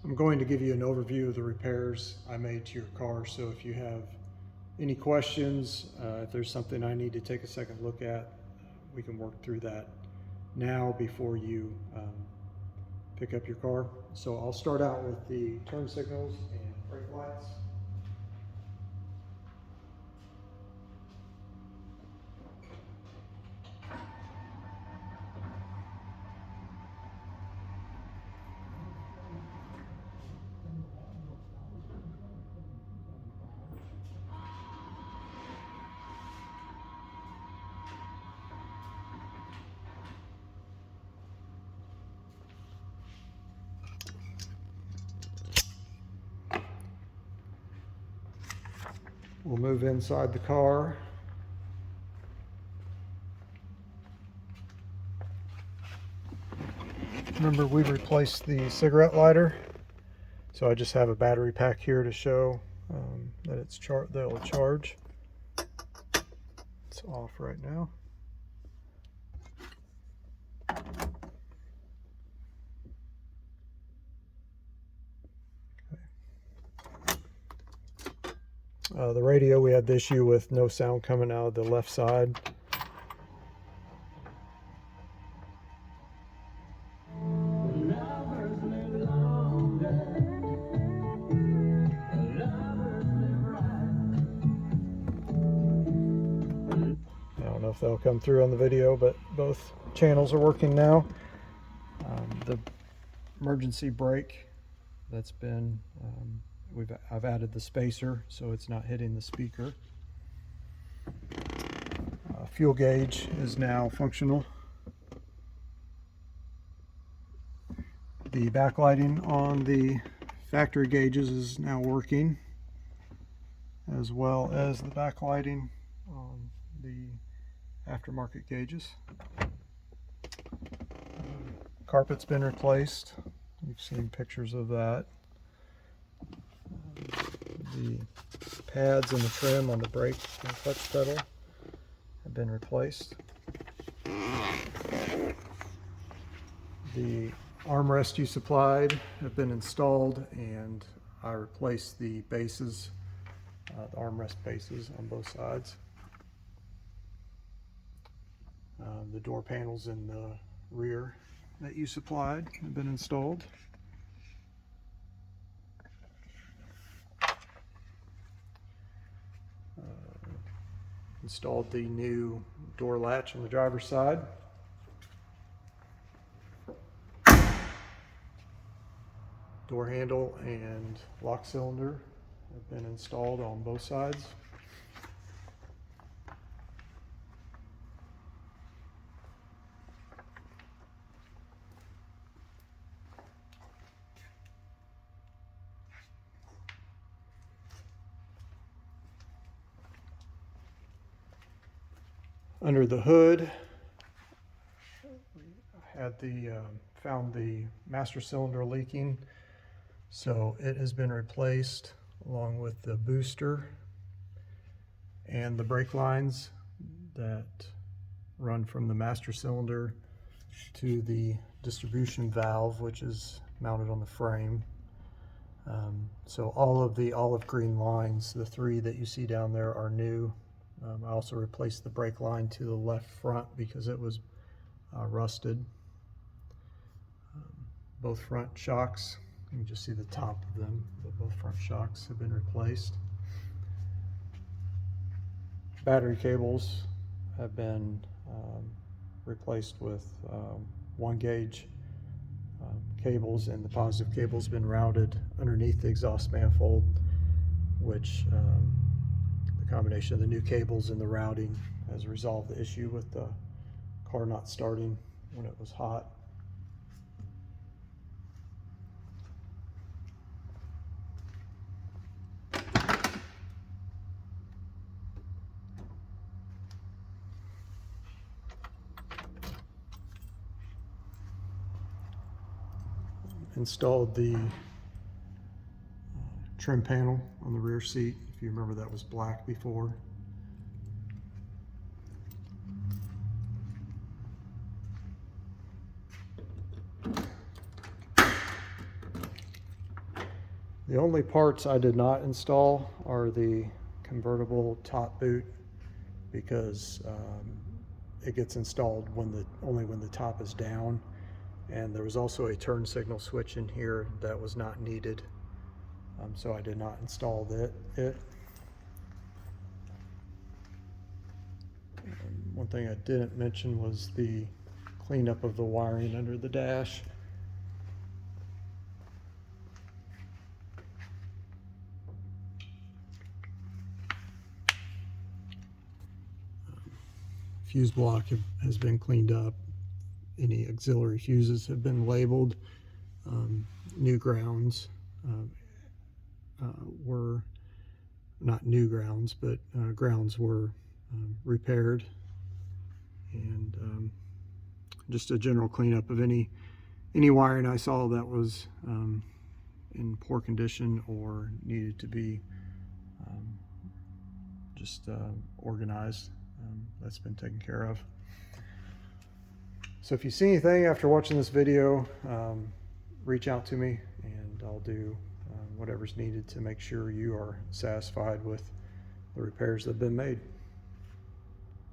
I'm going to give you an overview of the repairs I made to your car, so if you have any questions, if there's something I need to take a second look at, we can work through that now before you pick up your car. So I'll start out with the turn signals and brake lights. We'll move inside the car. Remember, we replaced the cigarette lighter, so I just have a battery pack here to show that it'll charge. It's off right now. The radio, we had the issue with no sound coming out of the left side. I don't know if that'll come through on the video, but both channels are working now. The emergency brake, that's been, I've added the spacer so it's not hitting the speaker. Fuel gauge is now functional. The backlighting on the factory gauges is now working, as well as the backlighting on the aftermarket gauges. Carpet's been replaced. You've seen pictures of that. The pads and the trim on the brake and clutch pedal have been replaced. The armrest you supplied have been installed, and I replaced the bases, the armrest bases on both sides. The door panels in the rear that you supplied have been installed. Installed the new door latch on the driver's side. Door handle and lock cylinder have been installed on both sides. Under the hood, I had found the master cylinder leaking, so it has been replaced along with the booster and the brake lines that run from the master cylinder to the distribution valve, which is mounted on the frame. So all of the olive green lines, the three that you see down there, are new. I also replaced the brake line to the left front because it was rusted. Both front shocks, you can just see the top of them, but both front shocks have been replaced. Battery cables have been replaced with 1 gauge cables, and the positive cable has been routed underneath the exhaust manifold, which the combination of the new cables and the routing has resolved the issue with the car not starting when it was hot. Installed the trim panel on the rear seat. If you remember, that was black before. The only parts I did not install are the convertible top boot, because it gets installed only when the top is down. And there was also a turn signal switch in here that was not needed, so I did not install it. One thing I didn't mention was the cleanup of the wiring under the dash. Fuse block has been cleaned up. Any auxiliary fuses have been labeled. New grounds were not new grounds, but grounds were repaired, and just a general cleanup of any wiring I saw that was in poor condition or needed to be just organized. That's been taken care of. So if you see anything after watching this video, reach out to me and I'll do whatever's needed to make sure you are satisfied with the repairs that have been made.